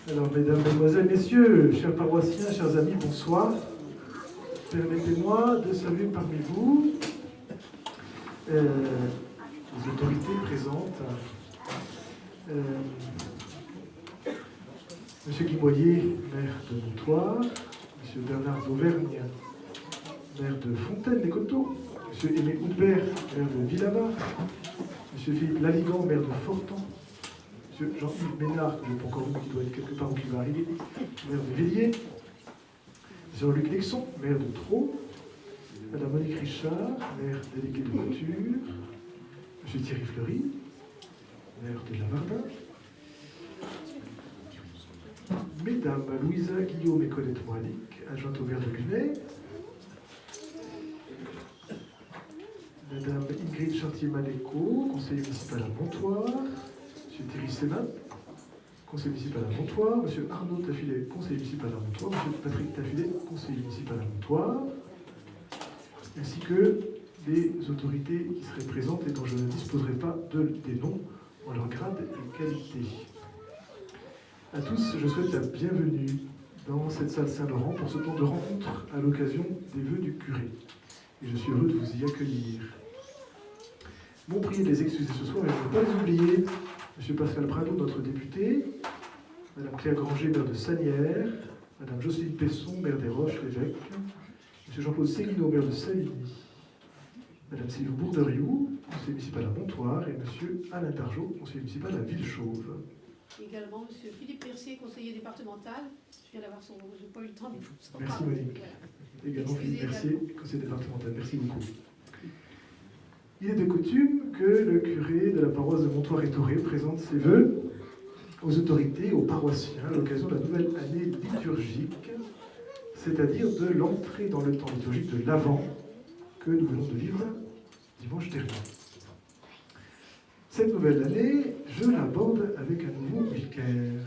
Alors, mesdames, mesdemoiselles, messieurs, chers paroissiens, chers amis, bonsoir. Permettez-moi de saluer parmi vous les autorités présentes. Monsieur Guy Boyer, maire de Montoire, Monsieur Bernard d'Auvergne, maire de Fontaine-les-Coteaux, Monsieur Aimé Houdbert, maire de Villavar, Monsieur Philippe Laligan, maire de Fortan, Monsieur Jean-Yves Ménard, que je n'ai pas encore vu, qui doit être quelque part où il va arriver, maire de Villiers, Monsieur Jean-Luc Nexon, maire de Traux, Madame Monique Richard, maire déléguée de Couture, Monsieur Thierry Fleury, maire de Lavardin, Mesdames Louisa Guillaume et Colette Moalic, adjointe au maire de Lunay, Madame Ingrid Chartier-Maléco, conseiller municipal à Montoire, Monsieur Thierry Sénat, conseiller municipal à Montoire, Monsieur Arnaud Tafilet, conseiller municipal à Montoire, Monsieur Patrick Tafilet, conseiller municipal à Montoire, ainsi que des autorités qui seraient présentes et dont je ne disposerai pas des noms en leur grade et qualité. À tous, je souhaite la bienvenue dans cette salle Saint-Laurent pour ce temps de rencontre à l'occasion des vœux du curé. Et je suis heureux de vous y accueillir. Mon prier de les excuser ce soir, et je ne veux pas les oublier, M. Pascal Prado, notre député, Mme Claire Granger, maire de Sanières, Mme Jocelyne Pesson, maire des Roches, l'évêque, M. Jean-Claude Séguineau, maire de Savigny, Mme Sylvie Bourderiou, conseiller municipal à Montoire, et M. Alain Dargeau, conseiller municipal à Villechauve. Également M. Philippe Percier, conseiller départemental. Je viens d'avoir son nom, je n'ai pas eu le temps de vous en Merci parler. Monique. Voilà. Également Philippe Percier, conseiller départemental. Merci beaucoup. Il est de coutume que le curé de la paroisse de Montoire-et-Toré présente ses vœux aux autorités, aux paroissiens, à l'occasion de la nouvelle année liturgique, c'est-à-dire de l'entrée dans le temps liturgique de l'Avent que nous venons de vivre dimanche dernier. Cette nouvelle année, je l'aborde avec un nouveau vicaire,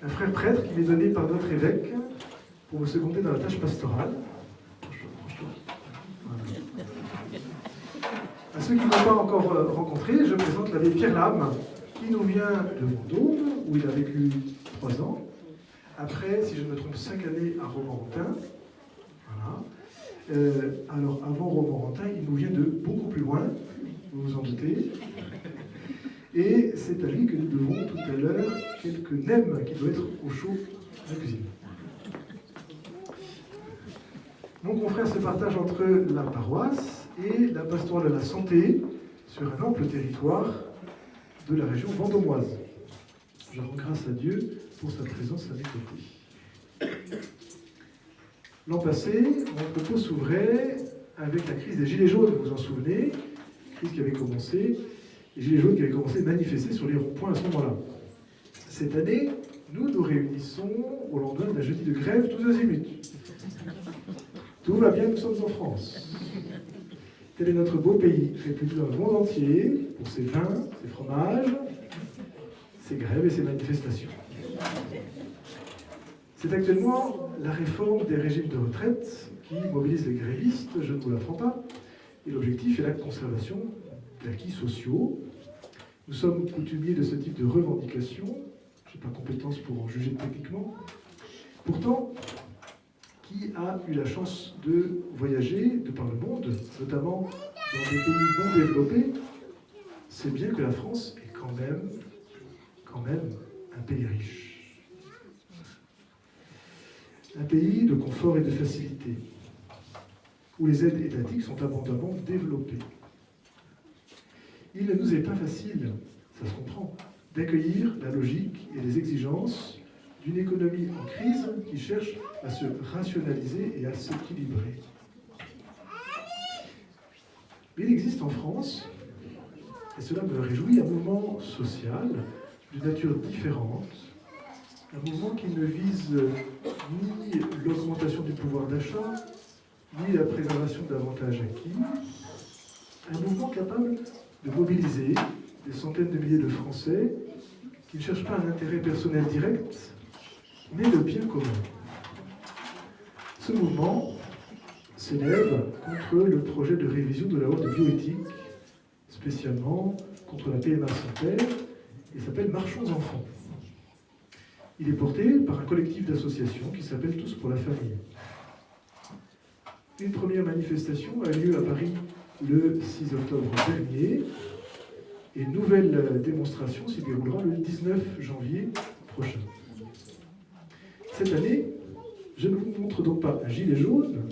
un frère prêtre qui m'est donné par notre évêque pour me seconder dans la tâche pastorale. Voilà. À ceux qui ne l'ont pas encore rencontré, je présente l'abbé Pierre Lame, qui nous vient de Vendôme, où il a vécu 3 ans. Après, si je ne me trompe, 5 années à Romorantin. Voilà. Alors, avant Romorantin, il nous vient de beaucoup plus loin, vous vous en doutez. Et c'est à lui que nous devons tout à l'heure quelques nems qui doivent être au chaud à la cuisine. Mon confrère se partage entre la paroisse et la pastorale de la santé sur un ample territoire de la région vendômoise. Je rends grâce à Dieu pour sa présence à mes côtés. L'an passé, mon propos s'ouvrait avec la crise des Gilets jaunes, vous vous en souvenez, crise qui avait commencé, les Gilets jaunes qui avaient commencé à manifester sur les ronds-points à ce moment-là. Cette année, nous nous réunissons au lendemain d'un jeudi de grève tous azimuts. Tout va bien, nous sommes en France. Tel est notre beau pays, réputé dans le monde entier pour ses vins, ses fromages, ses grèves et ses manifestations. C'est actuellement la réforme des régimes de retraite qui mobilise les grévistes, je ne vous l'apprends pas, et l'objectif est la conservation d'acquis sociaux. Nous sommes coutumiers de ce type de revendications, je n'ai pas compétence pour en juger techniquement. Pourtant, qui a eu la chance de voyager de par le monde, notamment dans des pays non développés, sait bien que la France est quand même un pays riche. Un pays de confort et de facilité, où les aides étatiques sont abondamment développées. Il ne nous est pas facile, ça se comprend, d'accueillir la logique et les exigences d'une économie en crise qui cherche à se rationaliser et à s'équilibrer. Mais il existe en France, et cela me réjouit, un mouvement social d'une nature différente, un mouvement qui ne vise ni l'augmentation du pouvoir d'achat, ni la préservation d'avantages acquis, un mouvement capable de mobiliser des centaines de milliers de Français qui ne cherchent pas un intérêt personnel direct, mais le bien commun. Ce mouvement s'élève contre le projet de révision de la loi de bioéthique, spécialement contre la PMA sanitaire et s'appelle Marchons Enfants. Il est porté par un collectif d'associations qui s'appelle Tous pour la famille. Une première manifestation a lieu à Paris le 6 octobre dernier et une nouvelle démonstration s'y déroulera le 19 janvier prochain. Cette année, je ne vous montre donc pas un gilet jaune,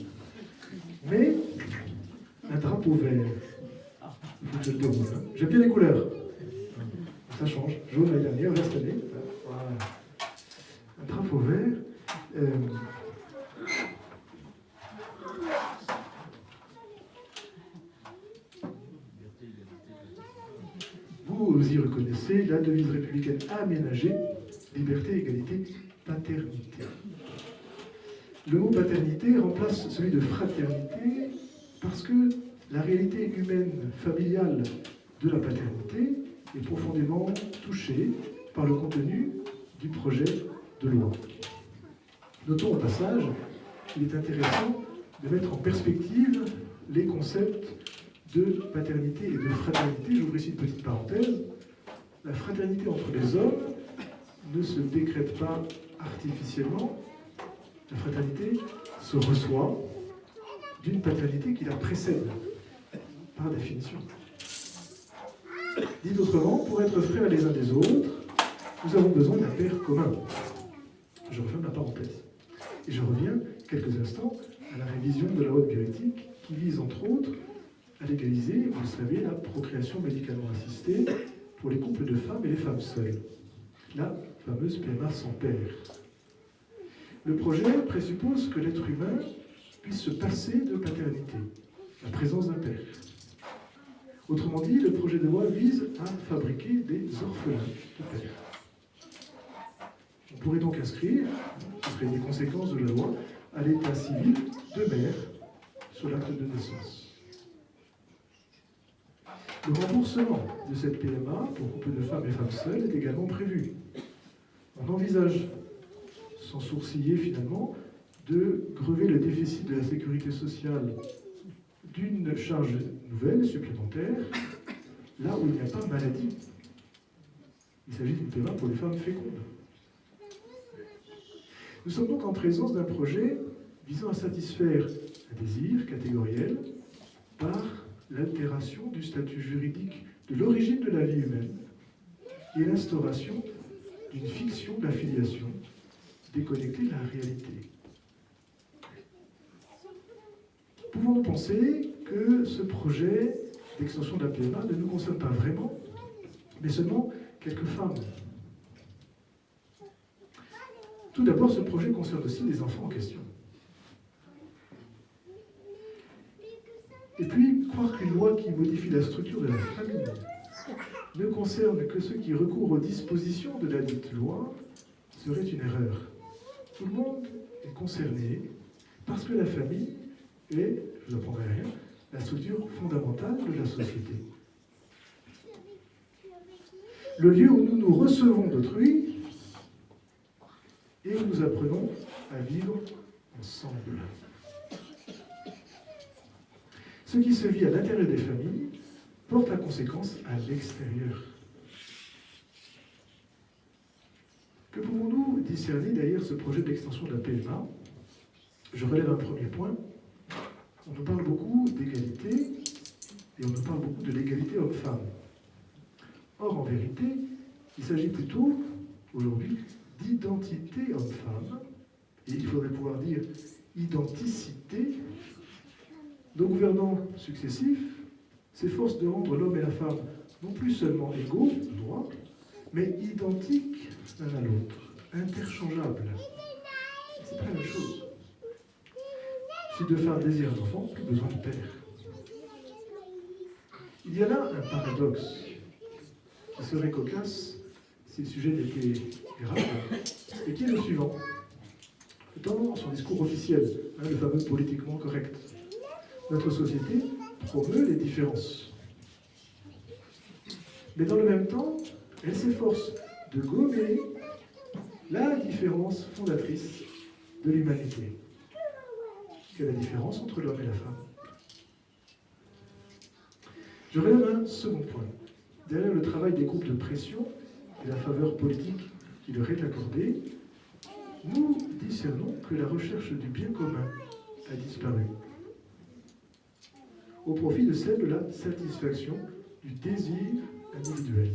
mais un drapeau vert. Il faut que je le déroule. J'aime bien les couleurs. Ça change. Jaune l'année dernière, vert cette année. Voilà. Un drapeau vert. Vous y reconnaissez la devise républicaine aménagée, liberté, égalité, paternité. Le mot paternité remplace celui de fraternité parce que la réalité humaine, familiale de la paternité est profondément touchée par le contenu du projet de loi. Notons au passage qu'il est intéressant de mettre en perspective les concepts de paternité et de fraternité. J'ouvre ici une petite parenthèse. La fraternité entre les hommes ne se décrète pas artificiellement. La fraternité se reçoit d'une paternité qui la précède, par définition. Dit autrement, pour être frères les uns des autres, nous avons besoin d'un père commun. Je referme la parenthèse. Et je reviens quelques instants à la révision de la loi bioéthique qui vise entre autres à légaliser, vous le savez, la procréation médicalement assistée pour les couples de femmes et les femmes seules. La fameuse PMA sans père. Le projet présuppose que l'être humain puisse se passer de paternité, la présence d'un père. Autrement dit, le projet de loi vise à fabriquer des orphelins de père. On pourrait donc inscrire, ce serait des conséquences de la loi, à l'état civil de mère sur l'acte de naissance. Le remboursement de cette PMA pour couple de femmes et femmes seules est également prévu. On envisage, sans sourciller finalement, de grever le déficit de la sécurité sociale d'une charge nouvelle, supplémentaire, là où il n'y a pas maladie. Il s'agit d'une PMA pour les femmes fécondes. Nous sommes donc en présence d'un projet visant à satisfaire un désir catégoriel par l'altération du statut juridique de l'origine de la vie humaine et l'instauration d'une fiction d'affiliation déconnectée de la réalité. Pouvons-nous penser que ce projet d'extension de la PMA ne nous concerne pas vraiment, mais seulement quelques femmes? Tout d'abord, ce projet concerne aussi les enfants en question. Et puis, croire qu'une loi qui modifie la structure de la famille ne concerne que ceux qui recourent aux dispositions de la dite loi serait une erreur. Tout le monde est concerné parce que la famille est, je ne vous apprendrai rien, la structure fondamentale de la société. Le lieu où nous nous recevons d'autrui et où nous apprenons à vivre ensemble. Ce qui se vit à l'intérieur des familles porte la conséquence à l'extérieur. Que pouvons-nous discerner derrière ce projet d'extension de la PMA? Je relève un premier point. On nous parle beaucoup d'égalité et on nous parle beaucoup de l'égalité homme-femme. Or, en vérité, il s'agit plutôt, aujourd'hui, d'identité homme-femme, et il faudrait pouvoir dire identicité. Nos gouvernants successifs s'efforcent de rendre l'homme et la femme non plus seulement égaux, droits, mais identiques l'un à l'autre, interchangeables. C'est pas la même chose. Si deux femmes désirent un enfant, plus besoin de père. Il y a là un paradoxe qui serait cocasse si le sujet n'était grave, et qui est le suivant. Dans son discours officiel, le fameux politiquement correct, notre société promeut les différences. Mais dans le même temps, elle s'efforce de gommer la différence fondatrice de l'humanité. Quelle est la différence entre l'homme et la femme? Je relève un second point. Derrière le travail des groupes de pression, et la faveur politique qui leur est accordée, nous discernons que la recherche du bien commun a disparu, au profit de celle de la satisfaction du désir individuel.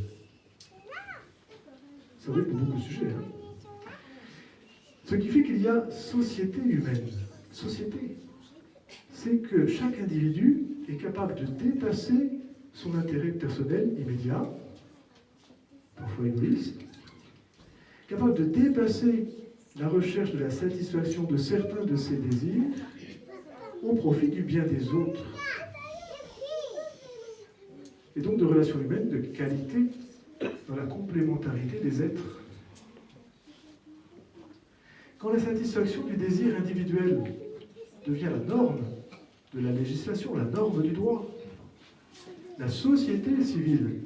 Ça va être pour beaucoup de sujets. Ce qui fait qu'il y a société humaine. Société, c'est que chaque individu est capable de dépasser son intérêt personnel immédiat, parfois égoïste, capable de dépasser la recherche de la satisfaction de certains de ses désirs au profit du bien des autres. Et donc de relations humaines de qualité dans la complémentarité des êtres. Quand la satisfaction du désir individuel devient la norme de la législation, la norme du droit, la société civile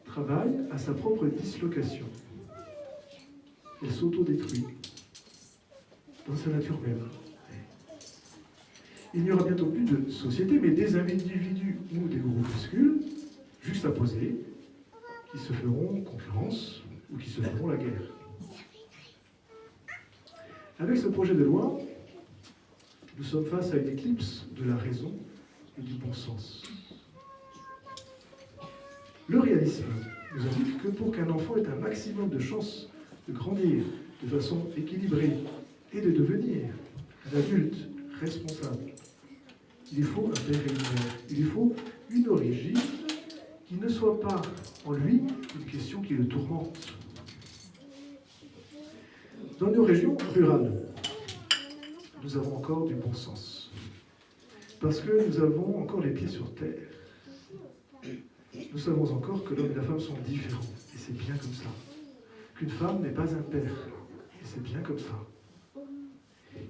travaille à sa propre dislocation. Elle s'autodétruit dans sa nature même. Il n'y aura bientôt plus de société, mais des individus ou des groupuscules juxtaposés qui se feront concurrence ou qui se feront la guerre. Avec ce projet de loi, nous sommes face à une éclipse de la raison et du bon sens. Le réalisme nous indique que pour qu'un enfant ait un maximum de chances de grandir de façon équilibrée et de devenir un adulte responsable, il lui faut un père et une mère, il lui faut une origine qui ne soit pas en lui une question qui le tourmente. Dans nos régions rurales, nous avons encore du bon sens. Parce que nous avons encore les pieds sur terre. Nous savons encore que l'homme et la femme sont différents. Et c'est bien comme ça. Qu'une femme n'est pas un père. Et c'est bien comme ça.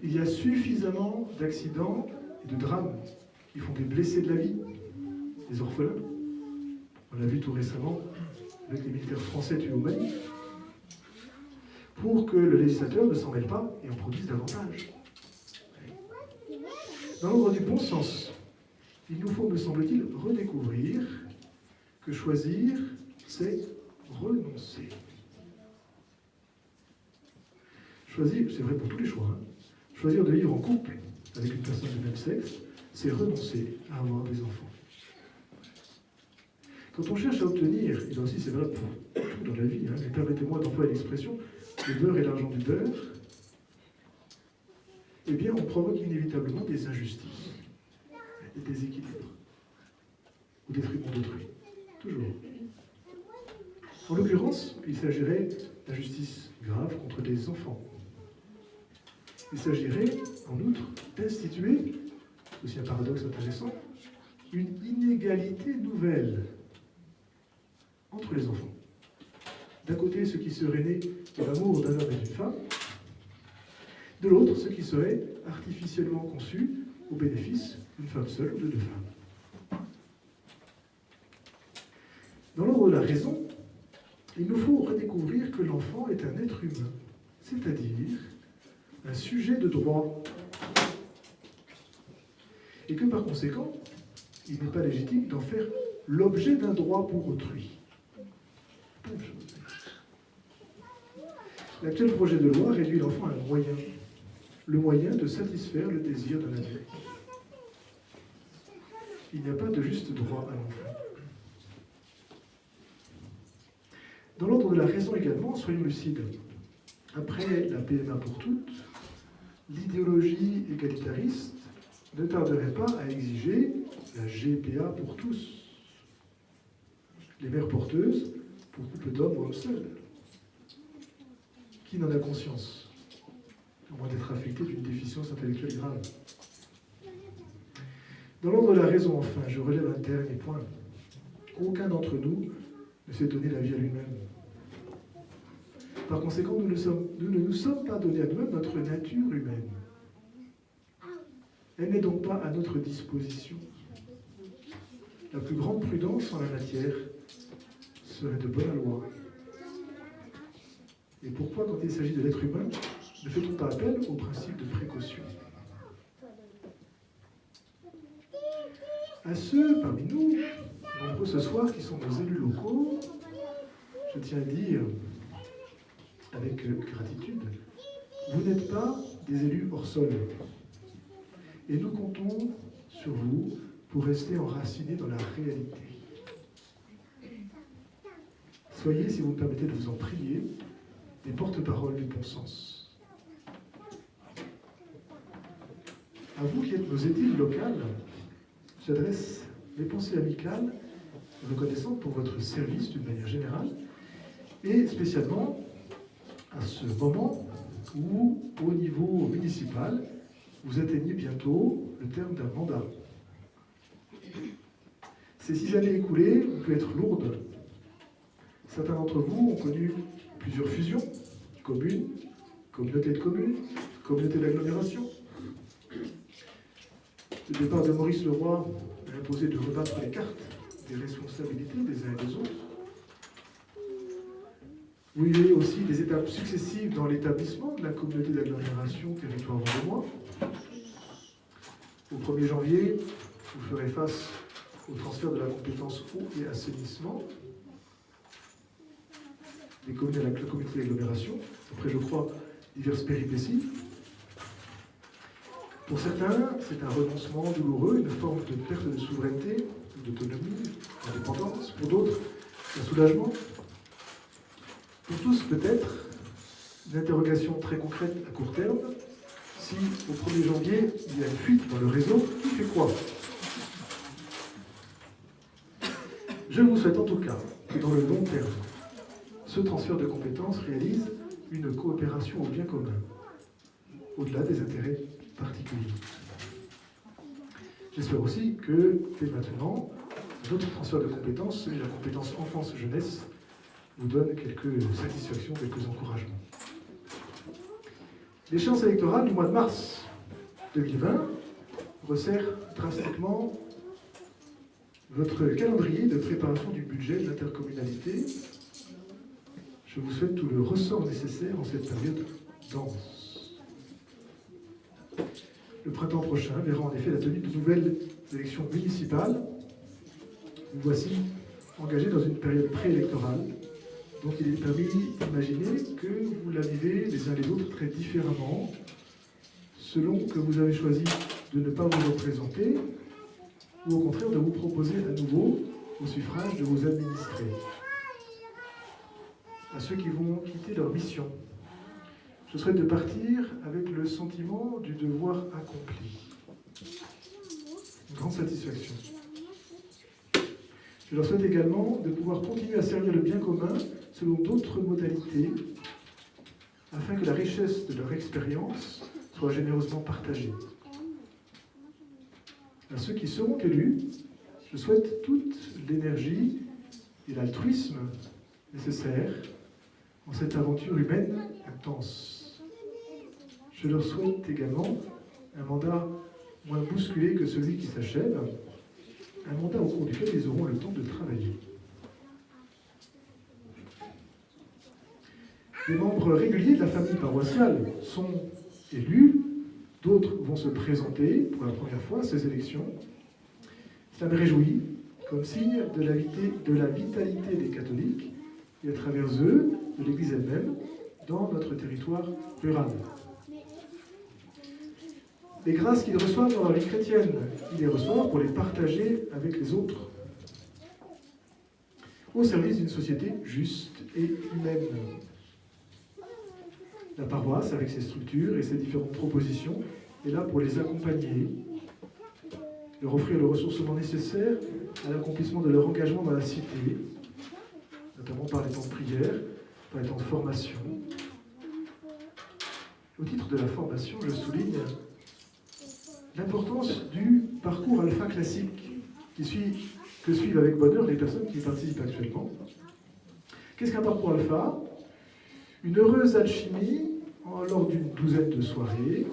Il y a suffisamment d'accidents et de drames qui font des blessés de la vie, des orphelins. On l'a vu tout récemment avec les militaires français tués au Mali, pour que le législateur ne s'en mêle pas et en produise davantage. Dans l'ordre du bon sens, il nous faut, me semble-t-il, redécouvrir que choisir, c'est renoncer. Choisir, c'est vrai pour tous les choix, choisir de vivre en couple avec une personne du même sexe, c'est renoncer à avoir des enfants. Quand on cherche à obtenir, et là aussi c'est valable pour tout dans la vie, mais permettez-moi d'employer l'expression, le beurre et l'argent du beurre, eh bien on provoque inévitablement des injustices, des déséquilibres, au détriment d'autrui. Toujours. En l'occurrence, il s'agirait d'injustices graves contre des enfants. Il s'agirait, en outre, d'instituer, c'est aussi un paradoxe intéressant, une inégalité nouvelle entre les enfants. D'un côté, ce qui serait né de l'amour d'un homme et d'une femme, de l'autre, ce qui serait artificiellement conçu au bénéfice d'une femme seule ou de deux femmes. Dans l'ordre de la raison, il nous faut redécouvrir que l'enfant est un être humain, c'est-à-dire un sujet de droit, et que par conséquent, il n'est pas légitime d'en faire l'objet d'un droit pour autrui. L'actuel projet de loi réduit l'enfant à un moyen, le moyen de satisfaire le désir d'un adulte. Il n'y a pas de juste droit à l'enfant. Dans l'ordre de la raison également, soyons lucides. Après la PMA pour toutes, l'idéologie égalitariste ne tarderait pas à exiger la GPA pour tous. Les mères porteuses pour couple d'hommes ou hommes seuls. Qui n'en a conscience, à moins d'être affecté d'une déficience intellectuelle grave? Dans l'ordre de la raison, enfin, je relève un dernier point. Aucun d'entre nous ne s'est donné la vie à lui-même. Par conséquent, nous ne nous sommes pas donnés à nous-mêmes notre nature humaine. Elle n'est donc pas à notre disposition. La plus grande prudence en la matière serait de bonne loi. Et pourquoi, quand il s'agit de l'être humain, ne fait-on pas appel au principe de précaution? À ceux parmi nous, nombreux ce soir, qui sont nos élus locaux, je tiens à dire avec gratitude, vous n'êtes pas des élus hors sol. Et nous comptons sur vous pour rester enracinés dans la réalité. Soyez, si vous me permettez de vous en prier, des porte-paroles du bon sens. À vous qui êtes nos édiles locales, j'adresse mes pensées amicales, reconnaissantes pour votre service d'une manière générale, et spécialement à ce moment où, au niveau municipal, vous atteignez bientôt le terme d'un mandat. Ces 6 années écoulées ont pu être lourdes. Certains d'entre vous ont connu plusieurs fusions, communes, communautés de communes, communautés d'agglomération. Le départ de Maurice Leroy a imposé de rebattre les cartes des responsabilités des uns et des autres. Vous vivez aussi des étapes successives dans l'établissement de la communauté d'agglomération Territoire Vendômois. Au 1er janvier, vous ferez face au transfert de la compétence eau et assainissement des communes avec la communauté d'agglomération, après, je crois, diverses péripéties. Pour certains, c'est un renoncement douloureux, une forme de perte de souveraineté, d'autonomie, d'indépendance. Pour d'autres, un soulagement. Pour tous, peut-être, une interrogation très concrète à court terme. Si, au 1er janvier, il y a une fuite dans le réseau, qui fait quoi? Je vous souhaite en tout cas que dans le long terme, ce transfert de compétences réalise une coopération au bien commun, au-delà des intérêts particuliers. J'espère aussi que, dès maintenant, d'autres transferts de compétences, celui de la compétence enfance-jeunesse, vous donne quelques satisfactions, quelques encouragements. L'échéance électorale du mois de mars 2020 resserre drastiquement votre calendrier de préparation du budget de l'intercommunalité. Je vous souhaite tout le ressort nécessaire en cette période dense. Le printemps prochain verra en effet la tenue de nouvelles élections municipales. Vous voici engagés dans une période préélectorale. Donc il est permis d'imaginer que vous la vivez les uns les autres très différemment, selon que vous avez choisi de ne pas vous représenter, ou au contraire de vous proposer à nouveau au suffrage de vos administrés. À ceux qui vont quitter leur mission, je souhaite de partir avec le sentiment du devoir accompli. Une grande satisfaction. Je leur souhaite également de pouvoir continuer à servir le bien commun selon d'autres modalités, afin que la richesse de leur expérience soit généreusement partagée. À ceux qui seront élus, je souhaite toute l'énergie et l'altruisme nécessaires en cette aventure humaine intense. Je leur souhaite également un mandat moins bousculé que celui qui s'achève, un mandat au cours duquel ils auront le temps de travailler. Les membres réguliers de la famille paroissiale sont élus, d'autres vont se présenter pour la première fois à ces élections. Cela me réjouit, comme signe de la vitalité des catholiques et à travers eux, de l'Église elle-même, dans notre territoire rural. Les grâces qu'ils reçoivent dans leur vie chrétienne, ils les reçoivent pour les partager avec les autres, au service d'une société juste et humaine. La paroisse, avec ses structures et ses différentes propositions, est là pour les accompagner, leur offrir le ressourcement nécessaire à l'accomplissement de leur engagement dans la cité, notamment par les temps de prière, par les temps de formation. Au titre de la formation, je souligne l'importance du parcours alpha classique que suivent avec bonheur les personnes qui y participent actuellement. Qu'est-ce qu'un parcours alpha? Une heureuse alchimie lors d'une douzaine de soirées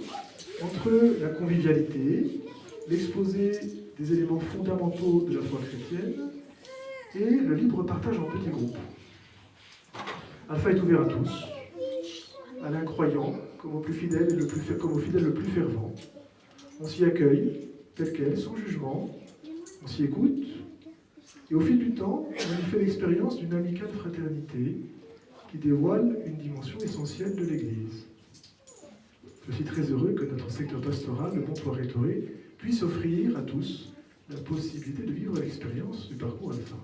entre la convivialité, l'exposé des éléments fondamentaux de la foi chrétienne et le libre partage en petits groupes. Alpha est ouvert à tous, à l'incroyant comme au plus fidèle comme au fidèle le plus fervent. On s'y accueille, tel quel, sans jugement, on s'y écoute, Et au fil du temps, on a fait l'expérience d'une amicale fraternité qui dévoile une dimension essentielle de l'Église. Je suis très heureux que notre secteur pastoral, le Montoir-Rétoré, puisse offrir à tous la possibilité de vivre l'expérience du parcours Alpha.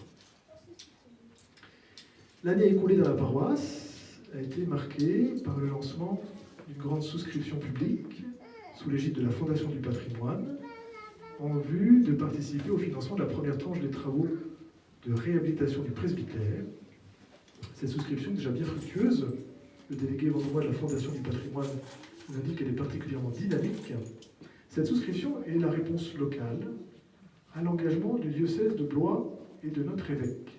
L'année écoulée dans la paroisse a été marquée par le lancement d'une grande souscription publique sous l'égide de la Fondation du patrimoine en vue de participer au financement de la première tranche des travaux de réhabilitation du presbytère. Cette souscription, déjà bien fructueuse, le délégué vendômois de la Fondation du patrimoine nous indique qu'elle est particulièrement dynamique. Cette souscription est la réponse locale à l'engagement du diocèse de Blois et de notre évêque,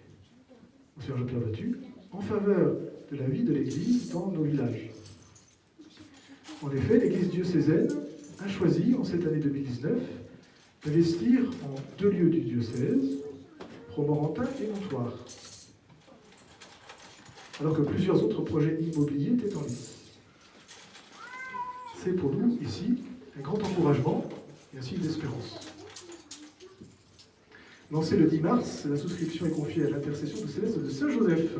Monseigneur Jean-Pierre Battu, en faveur de la vie de l'Église dans nos villages. En effet, l'Église diocésaine a choisi, en cette année 2019, d'investir en 2 lieux du diocèse, Romorantin et Montoire, alors que plusieurs autres projets immobiliers étaient en lice. C'est pour nous, ici, un grand encouragement et un signe d'espérance. Lancée le 10 mars, la souscription est confiée à l'intercession de Céleste de Saint-Joseph,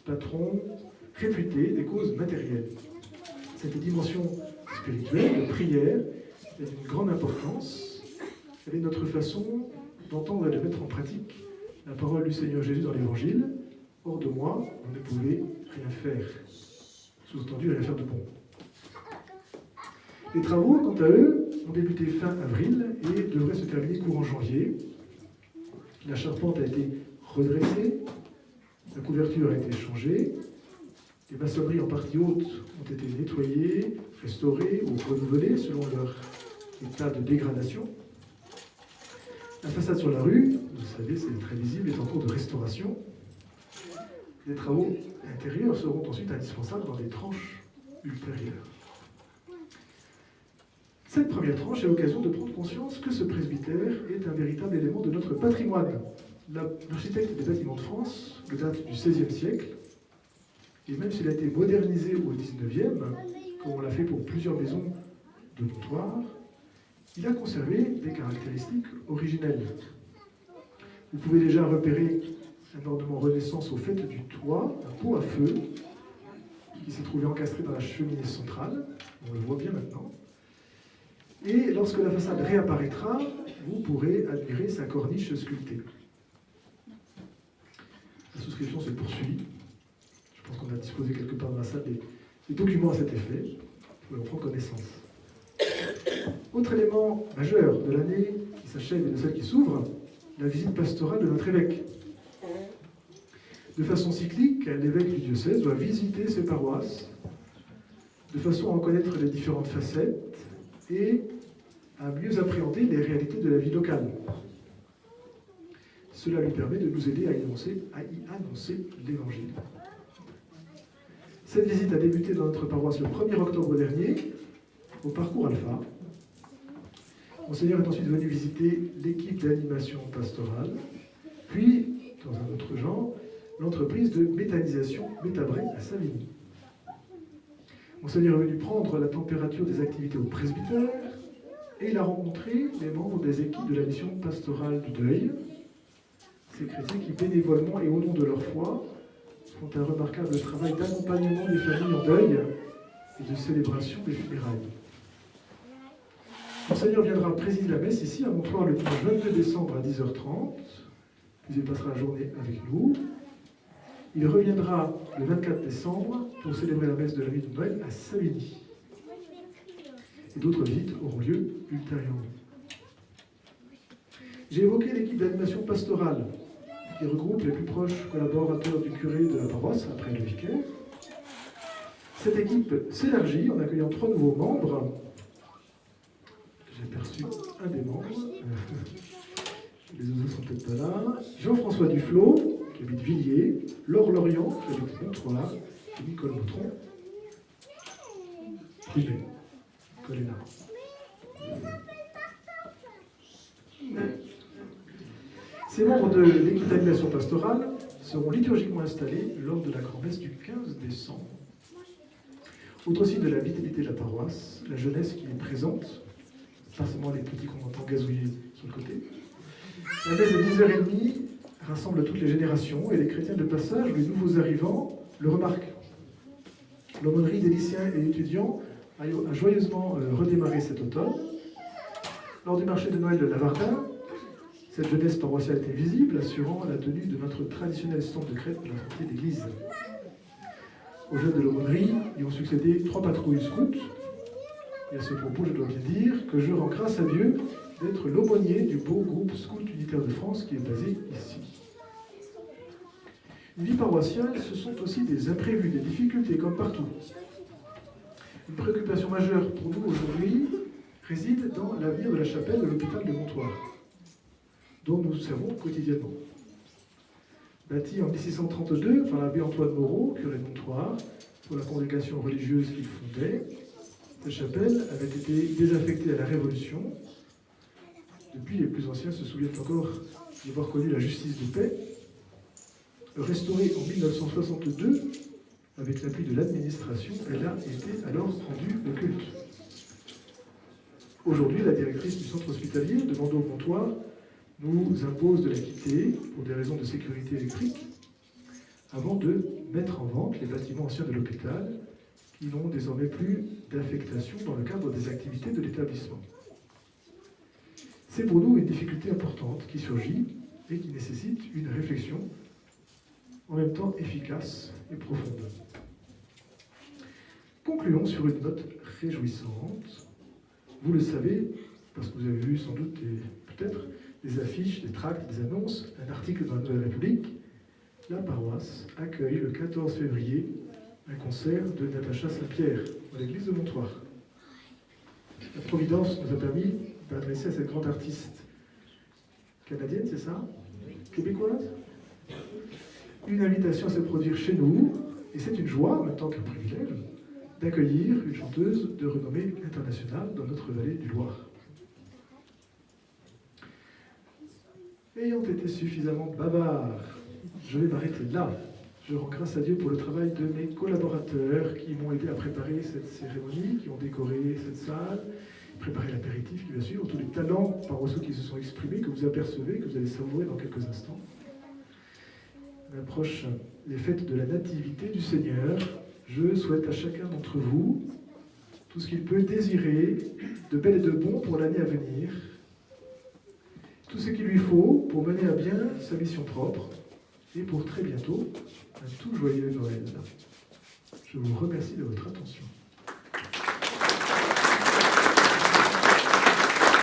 patron réputé des causes matérielles. Cette dimension spirituelle, de prière, est d'une grande importance. Elle est notre façon d'entendre et de mettre en pratique la parole du Seigneur Jésus dans l'Évangile. Hors de moi, vous ne pouvez rien faire. Sous-entendu, rien faire de bon. Les travaux, quant à eux, ont débuté fin avril et devraient se terminer courant janvier. La charpente a été redressée, la couverture a été changée, les maçonneries en partie haute ont été nettoyées, restaurées ou renouvelées selon leur état de dégradation. La façade sur la rue, vous savez, c'est très visible, est en cours de restauration. Les travaux intérieurs seront ensuite indispensables dans les tranches ultérieures. Cette première tranche est l'occasion de prendre conscience que ce presbytère est un véritable élément de notre patrimoine. L'architecte des bâtiments de France le date du XVIe siècle, et même s'il a été modernisé au XIXe, comme on l'a fait pour plusieurs maisons de Montoire, il a conservé des caractéristiques originelles. Vous pouvez déjà repérer un ornement Renaissance au fait du toit, un pot à feu, qui s'est trouvé encastré dans la cheminée centrale, on le voit bien maintenant. Et lorsque la façade réapparaîtra, vous pourrez admirer sa corniche sculptée. La souscription se poursuit. Je pense qu'on a disposé quelque part dans la salle des documents à cet effet. Vous pouvez en prendre connaissance. Autre élément majeur de l'année qui s'achève et de celle qui s'ouvre, la visite pastorale de notre évêque. De façon cyclique, l'évêque du diocèse doit visiter ses paroisses de façon à en connaître les différentes facettes et à mieux appréhender les réalités de la vie locale. Cela lui permet de nous aider à y annoncer l'Évangile. Cette visite a débuté dans notre paroisse le 1er octobre dernier, au parcours Alpha. Monseigneur est ensuite venu visiter l'équipe d'animation pastorale, puis, dans un autre genre, l'entreprise de méthanisation Métabray à Savigny. Monseigneur est venu prendre la température des activités au presbytère et il a rencontré les membres des équipes de la mission pastorale du deuil, ces chrétiens qui bénévolement et au nom de leur foi font un remarquable travail d'accompagnement des familles en deuil et de célébration des funérailles. Monseigneur viendra présider la messe ici à Montoire le dimanche 22 décembre à 10h30, puis il passera la journée avec nous. Il reviendra le 24 décembre pour célébrer la messe de la nuit de Noël à Savigny. Et d'autres visites auront lieu ultérieurement. J'ai évoqué l'équipe d'animation pastorale qui regroupe les plus proches collaborateurs du curé de la paroisse, après le vicaire. Cette équipe s'élargit en accueillant 3 nouveaux membres. J'ai perçu un des membres. Les autres sont peut-être pas là. Jean-François Duflot, qui habite Villiers, Laure Lorient, qui habite Montoire, et Nicole Moutron, Prunet. Nicole est là. Ces membres de l'équipe d'animation pastorale seront liturgiquement installés lors de la grand-messe du 15 décembre. Autre signe de la vitalité de la paroisse, la jeunesse qui est présente, pas seulement les petits qu'on entend gazouiller sur le côté. La messe de 10h30 rassemble toutes les générations et les chrétiens de passage ou les nouveaux arrivants le remarquent. L'aumônerie des lycéens et étudiants a joyeusement redémarré cet automne. Lors du marché de Noël de Lavardin, cette jeunesse paroissiale était visible, assurant la tenue de notre traditionnel stand de crête pour la sortie d'église. Aux jeunes de l'aumônerie y ont succédé 3 patrouilles scouts. Et à ce propos, je dois bien dire que je rends grâce à Dieu d'être l'aumônier du beau groupe scout unitaire de France qui est basé ici. Une vie paroissiale, ce sont aussi des imprévus, des difficultés, comme partout. Une préoccupation majeure pour nous aujourd'hui réside dans l'avenir de la chapelle de l'hôpital de Montoire, dont nous servons quotidiennement. Bâtie en 1632 par l'abbé Antoine Moreau, curé de Montoire, pour la congrégation religieuse qu'il fondait, cette chapelle avait été désaffectée à la Révolution. Depuis, les plus anciens se souviennent encore d'avoir connu la justice de paix. Restaurée en 1962, avec l'appui de l'administration, elle a été alors rendue au culte. Aujourd'hui, la directrice du centre hospitalier de Vendôme-Montoire nous impose de la quitter pour des raisons de sécurité électrique, avant de mettre en vente les bâtiments anciens de l'hôpital, qui n'ont désormais plus d'affectation dans le cadre des activités de l'établissement. C'est pour nous une difficulté importante qui surgit et qui nécessite une réflexion en même temps efficace et profonde. Concluons sur une note réjouissante. Vous le savez, parce que vous avez vu sans doute peut-être des affiches, des tracts, des annonces, un article dans la Nouvelle République. La paroisse accueille le 14 février un concert de Natacha Saint-Pierre dans l'église de Montoire. La Providence nous a permis d'adresser à cette grande artiste canadienne, c'est ça? Québécoise? Une invitation à se produire chez nous, et c'est une joie, en même temps qu'un privilège, d'accueillir une chanteuse de renommée internationale dans notre vallée du Loir. Ayant été suffisamment bavard, je vais m'arrêter là. Je rends grâce à Dieu pour le travail de mes collaborateurs qui m'ont aidé à préparer cette cérémonie, qui ont décoré cette salle, préparé l'apéritif qui va suivre, tous les talents paroissiaux qui se sont exprimés, que vous apercevez, que vous allez savourer dans quelques instants. On approche les fêtes de la Nativité du Seigneur. Je souhaite à chacun d'entre vous tout ce qu'il peut désirer de bel et de bon pour l'année à venir, tout ce qu'il lui faut pour mener à bien sa mission propre, et pour très bientôt, un tout joyeux Noël. Je vous remercie de votre attention.